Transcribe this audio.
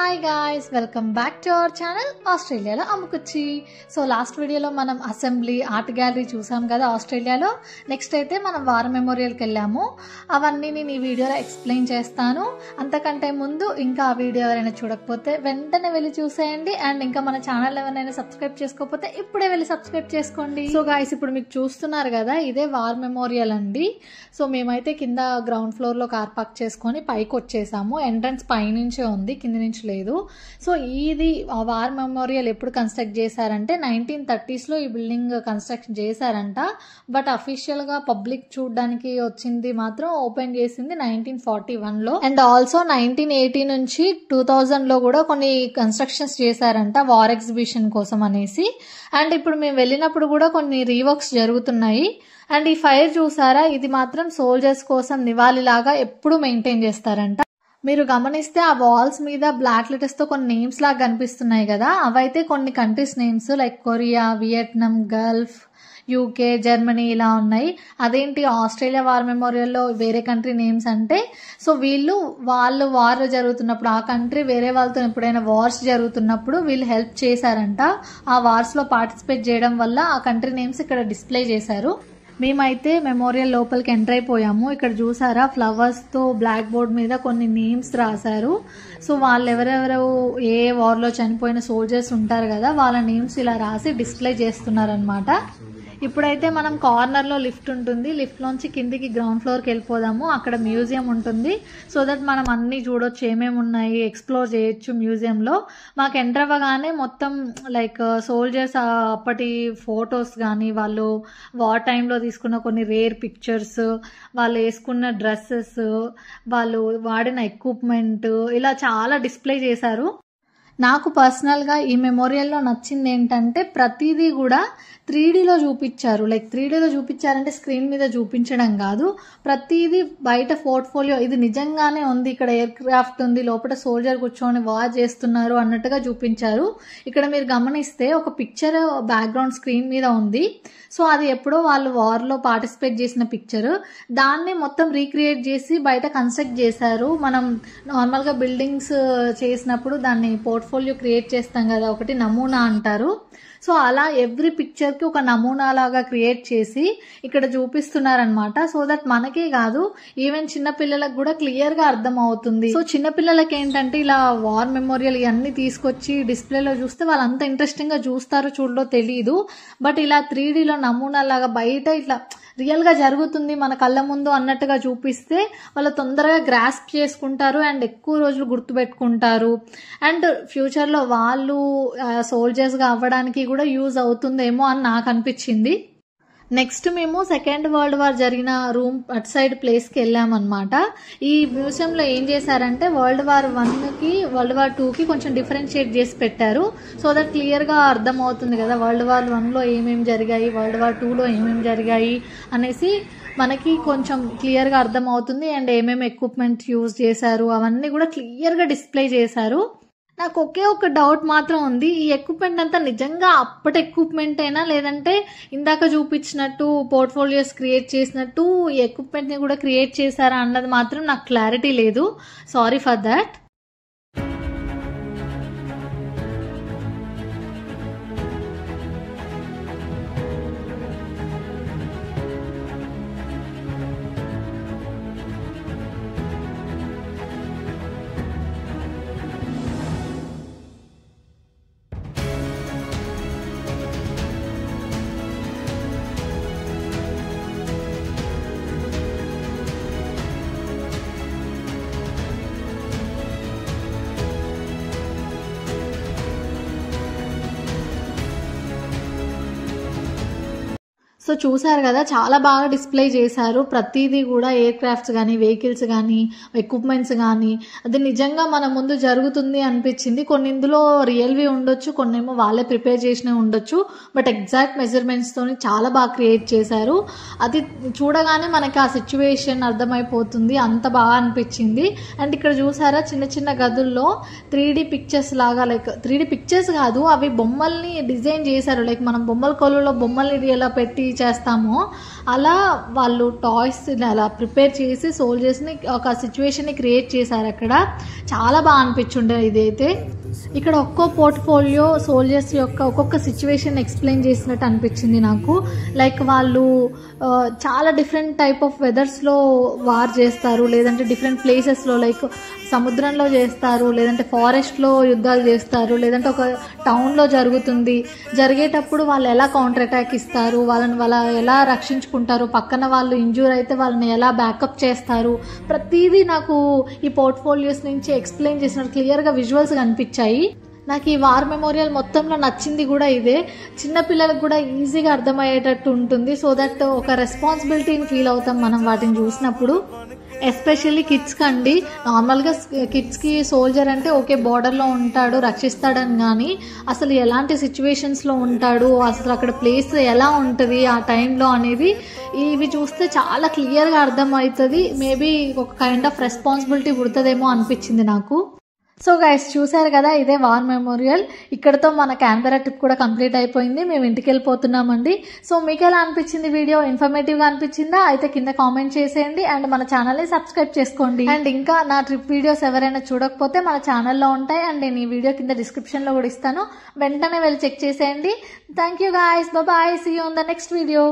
Hi guys, welcome back to our channel ఆస్ట్రేలియాలో అమ్ముకొచ్చి. So last వీడియోలో మనం అసెంబ్లీ ఆర్ట్ గ్యాలరీ చూసాం కదా ఆస్ట్రేలియాలో. నెక్స్ట్ అయితే మనం వార్ మెమోరియల్కి వెళ్ళాము. అవన్నీ నేను ఈ వీడియోలో ఎక్స్ప్లెయిన్ చేస్తాను. అంతకంటే ముందు ఇంకా ఆ వీడియో ఎవరైనా చూడకపోతే వెంటనే వెళ్ళి చూసేయండి. అండ్ ఇంకా మన ఛానల్ ఎవరైనా సబ్స్క్రైబ్ చేసుకోకపోతే ఇప్పుడే వెళ్ళి సబ్స్క్రైబ్ చేసుకోండి. సో గాయ్స్, ఇప్పుడు మీకు చూస్తున్నారు కదా, ఇదే వార్ మెమోరియల్ అండి. సో మేమైతే కింద గ్రౌండ్ ఫ్లోర్లో కార్ పార్క్ చేసుకొని పైకి వచ్చేసాము. ఎంట్రన్స్ పైనుంచే ఉంది, కింద నుంచి లేదు. సో ఇది వార్ మెమోరియల్ ఎప్పుడు కన్స్ట్రక్ట్ చేశారంటే 1930s ఈ బిల్డింగ్ కన్స్ట్రక్షన్ చేశారంట. బట్ అఫీషియల్ గా పబ్లిక్ చూడడానికి వచ్చింది మాత్రం ఓపెన్ చేసింది 1941లో. అండ్ ఆల్సో 1980 నుంచి 2000లో కూడా కొన్ని కన్స్ట్రక్షన్స్ చేశారంట వార్ ఎగ్జిబిషన్ కోసం అనేసి. అండ్ ఇప్పుడు మేము వెళ్ళినప్పుడు కూడా కొన్ని రీవర్క్స్ జరుగుతున్నాయి. అండ్ ఈ ఫైర్ చూసారా, ఇది మాత్రం సోల్జర్స్ కోసం నివాళిలాగా ఎప్పుడు మెయింటైన్ చేస్తారంట. మీరు గమనిస్తే ఆ వాల్స్ మీద బ్లాక్ లెటర్స్ తో కొన్ని నేమ్స్ లాగా కనిపిస్తున్నాయి కదా, అవైతే కొన్ని countries names like Korea, Vietnam, Gulf, UK, Germany ఇలా ఉన్నాయి. అదేంటి ఆస్ట్రేలియా వార్ మెమోరియల్లో వేరే కంట్రీ నేమ్స్ అంటే, సో వాళ్ళు వార్ జరుగుతున్నప్పుడు ఆ కంట్రీ వేరే వాళ్ళతో ఎప్పుడైనా వార్స్ జరుగుతున్నప్పుడు వీళ్ళు హెల్ప్ చేశారంట. ఆ వార్స్ లో పార్టిసిపేట్ చేయడం వల్ల ఆ కంట్రీ నేమ్స్ ఇక్కడ డిస్ప్లే చేశారు. మేమైతే మెమోరియల్ లోపలికి ఎంటర్ అయిపోయాము. ఇక్కడ చూసారా, ఫ్లవర్స్ తో బ్లాక్ బోర్డ్ మీద కొన్ని నేమ్స్ రాశారు. సో వాళ్ళు ఎవరెవరు ఏ వార్ లో చనిపోయిన సోల్జర్స్ ఉంటారు కదా, వాళ్ళ నేమ్స్ ఇలా రాసి డిస్ప్లే చేస్తున్నారనమాట. ఇప్పుడైతే మనం కార్నర్ లో లిఫ్ట్ ఉంటుంది, లిఫ్ట్ లోంచి కిందికి గ్రౌండ్ ఫ్లోర్కి వెళ్ళిపోదాము. అక్కడ మ్యూజియం ఉంటుంది. సో దట్ మనం అన్ని చూడొచ్చు, ఏమేమి ఉన్నాయి ఎక్స్ప్లోర్ చేయొచ్చు మ్యూజియంలో. మాకు ఎంటర్ అవ్వగానే మొత్తం లైక్ సోల్జర్స్ అప్పటి ఫొటోస్ కానీ, వాళ్ళు వార్ టైంలో తీసుకున్న కొన్ని రేర్ పిక్చర్స్, వాళ్ళు వేసుకున్న డ్రెస్సెస్, వాళ్ళు వాడిన ఎక్విప్మెంట్, ఇలా చాలా డిస్ప్లే చేశారు. నాకు పర్సనల్గా ఈ మెమోరియల్లో నచ్చింది ఏంటంటే ప్రతిదీ కూడా 3Dలో చూపించారు. లైక్ 3Dలో చూపించారంటే స్క్రీన్ మీద చూపించడం కాదు, ప్రతిదీ బయట పోర్ట్ఫోలియో ఇది నిజంగానే ఉంది, ఇక్కడ ఎయిర్ క్రాఫ్ట్ ఉంది, లోపల సోల్జర్ కూర్చొని వార్ చేస్తున్నారు అన్నట్టుగా చూపించారు. ఇక్కడ మీరు గమనిస్తే ఒక పిక్చర్ బ్యాక్గ్రౌండ్ స్క్రీన్ మీద ఉంది. సో అది ఎప్పుడో వాళ్ళు వార్లో పార్టిసిపేట్ చేసిన పిక్చర్, దాన్ని మొత్తం రీక్రియేట్ చేసి బయట కన్స్ట్రక్ట్ చేశారు. మనం నార్మల్గా బిల్డింగ్స్ చేసినప్పుడు దాన్ని పోర్ట్ఫోలియో క్రియేట్ చేస్తాం కదా, ఒకటి నమూనా అంటారు. సో అలా ఎవ్రీ పిక్చర్ కి ఒక నమూనా లాగా క్రియేట్ చేసి ఇక్కడ చూపిస్తున్నారనమాట. సో దట్ మనకే కాదు, ఈవెన్ చిన్న పిల్లలకు కూడా క్లియర్ గా అర్థం అవుతుంది. సో చిన్న పిల్లలకి ఏంటంటే ఇలా వార్ మెమోరియల్ ఇవన్నీ తీసుకొచ్చి డిస్ప్లేలో చూస్తే వాళ్ళు అంత ఇంట్రెస్టింగ్ గా చూస్తారో చూడలో తెలియదు. బట్ ఇలా 3Dలో నమూనా లాగా బయట ఇట్లా రియల్ గా జరుగుతుంది మన కళ్ళ ముందు అన్నట్టుగా చూపిస్తే వాళ్ళు తొందరగా గ్రాస్ప్ చేసుకుంటారు అండ్ ఎక్కువ రోజులు గుర్తుపెట్టుకుంటారు. అండ్ ఫ్యూచర్ లో వాళ్ళు సోల్జర్స్ గా అవ్వడానికి కూడా యూజ్ అవుతుందేమో అని నాకు అనిపించింది. నెక్స్ట్ మేము సెకండ్ వరల్డ్ వార్ జరిగిన రూమ్ అట్ సైడ్ ప్లేస్కి వెళ్ళామన్నమాట. ఈ మ్యూజియంలో ఏం చేశారంటే వరల్డ్ వార్ 1కి వరల్డ్ వార్ 2కి కొంచెం డిఫరెన్షియేట్ చేసి పెట్టారు. సో దట్ క్లియర్గా అర్థం అవుతుంది కదా, వరల్డ్ వార్ 1లో ఏమేమి జరిగాయి, వరల్డ్ వార్ 2లో ఏమేమి జరిగాయి అనేసి మనకి కొంచెం క్లియర్గా అర్థం అవుతుంది. అండ్ ఏమేమి ఎక్విప్మెంట్ యూజ్ చేశారు అవన్నీ కూడా క్లియర్గా డిస్ప్లే చేశారు. నాకు ఒకే ఒక డౌట్ మాత్రం ఉంది, ఈ ఎక్విప్మెంట్ అంతా నిజంగా అప్పటి ఎక్విప్మెంట్ అయినా లేదంటే ఇందాక చూపించినట్టు పోర్ట్ఫోలియోస్ క్రియేట్ చేసినట్టు ఈ ఎక్విప్మెంట్ ని కూడా క్రియేట్ చేశారా అన్నది మాత్రం నాకు క్లారిటీ లేదు. Sorry for that. సో చూసారు కదా, చాలా బాగా డిస్ప్లే చేశారు. ప్రతిదీ కూడా ఎయిర్ క్రాఫ్ట్స్ కానీ, వెహికల్స్ కానీ, ఎక్విప్మెంట్స్ కానీ, అది నిజంగా మన ముందు జరుగుతుంది అనిపించింది. కొన్ని ఇందులో రియల్వి ఉండొచ్చు, కొన్ని ఏమో వాళ్ళే ప్రిపేర్ చేసినవి ఉండొచ్చు. బట్ ఎగ్జాక్ట్ మెజర్మెంట్స్ తోని చాలా బాగా క్రియేట్ చేశారు. అది చూడగానే మనకి ఆ సిచ్యువేషన్ అర్థమైపోతుంది, అంత బాగా అనిపించింది. అండ్ ఇక్కడ చూసారా, చిన్న చిన్న గదుల్లో 3D పిక్చర్స్ లాగా, లైక్ 3D పిక్చర్స్ కాదు, అవి బొమ్మల్ని డిజైన్ చేశారు. లైక్ మనం బొమ్మల కొలువులో బొమ్మల్ని ఇలా పెట్టి చేస్తామో అలా వాళ్ళు టాయ్స్ని అలా ప్రిపేర్ చేసి సోల్జర్స్ని ఒక సిచ్యువేషన్ని క్రియేట్ చేశారు. అక్కడ చాలా బాగా అనిపించుండే ఇదైతే. ఇక్కడ ఒక్కో పోర్ట్ఫోలియో సోల్జర్స్ యొక్క ఒక్కొక్క సిచ్యువేషన్ ఎక్స్ప్లెయిన్ చేసినట్టు అనిపించింది నాకు. లైక్ వాళ్ళు చాలా డిఫరెంట్ టైప్ ఆఫ్ వెదర్స్లో వార్ చేస్తారు, లేదంటే డిఫరెంట్ ప్లేసెస్లో లైక్ సముద్రంలో చేస్తారు, లేదంటే ఫారెస్ట్లో యుద్ధాలు చేస్తారు, లేదంటే ఒక టౌన్లో జరిగేటప్పుడు వాళ్ళు ఎలా కౌంటర్ అటాక్ ఇస్తారు, వాళ్ళ ఎలా రక్షించుకుంటారు, పక్కన వాళ్ళు ఇంజూర్ అయితే వాళ్ళని ఎలా బ్యాకప్ చేస్తారు, ప్రతిదీ నాకు ఈ పోర్ట్ఫోలియోస్ నుంచి ఎక్స్ప్లెయిన్ చేసినట్టు క్లియర్గా విజువల్స్ కనిపించాయి. నాకు ఈ వార్ మెమోరియల్ మొత్తంలో నచ్చింది కూడా ఇదే. చిన్నపిల్లలకు కూడా ఈజీగా అర్థమయ్యేటట్టు ఉంటుంది. సో దట్ ఒక రెస్పాన్సిబిలిటీని ఫీల్ అవుతాం మనం వాటిని చూసినప్పుడు. ఎస్పెషల్లీ కిడ్స్కి అండి. నార్మల్గా కిడ్స్కి సోల్జర్ అంటే ఓకే బార్డర్లో ఉంటాడు రక్షిస్తాడని, కానీ అసలు ఎలాంటి సిచ్యువేషన్స్లో ఉంటాడు, అసలు అక్కడ ప్లేస్ ఎలా ఉంటుంది ఆ టైంలో అనేది ఇవి చూస్తే చాలా క్లియర్గా అర్థమవుతుంది. మేబీ ఒక కైండ్ ఆఫ్ రెస్పాన్సిబిలిటీ పుడుతుందేమో అనిపించింది నాకు. సో గైస్ చూసారు కదా, ఇదే వార్ మెమోరియల్. ఇక్కడతో మన క్యాన్బెరా ట్రిప్ కూడా కంప్లీట్ అయిపోయింది. మేము ఇంటికి వెళ్ళిపోతున్నామండి. సో మీకు ఎలా అనిపించింది వీడియో? ఇన్ఫర్మేటివ్గా అనిపించిందా? అయితే కింద కామెంట్ చేసేయండి అండ్ మన ఛానల్ని సబ్స్క్రైబ్ చేసుకోండి. అండ్ ఇంకా నా ట్రిప్ వీడియోస్ ఎవరైనా చూడకపోతే మన ఛానల్లో ఉంటాయి అండ్ నేను ఈ వీడియో కింద డిస్క్రిప్షన్లో కూడా ఇస్తాను. వెంటనే వెళ్ళి చెక్ చేసేయండి. Thank you guys, bye, see you on the next video.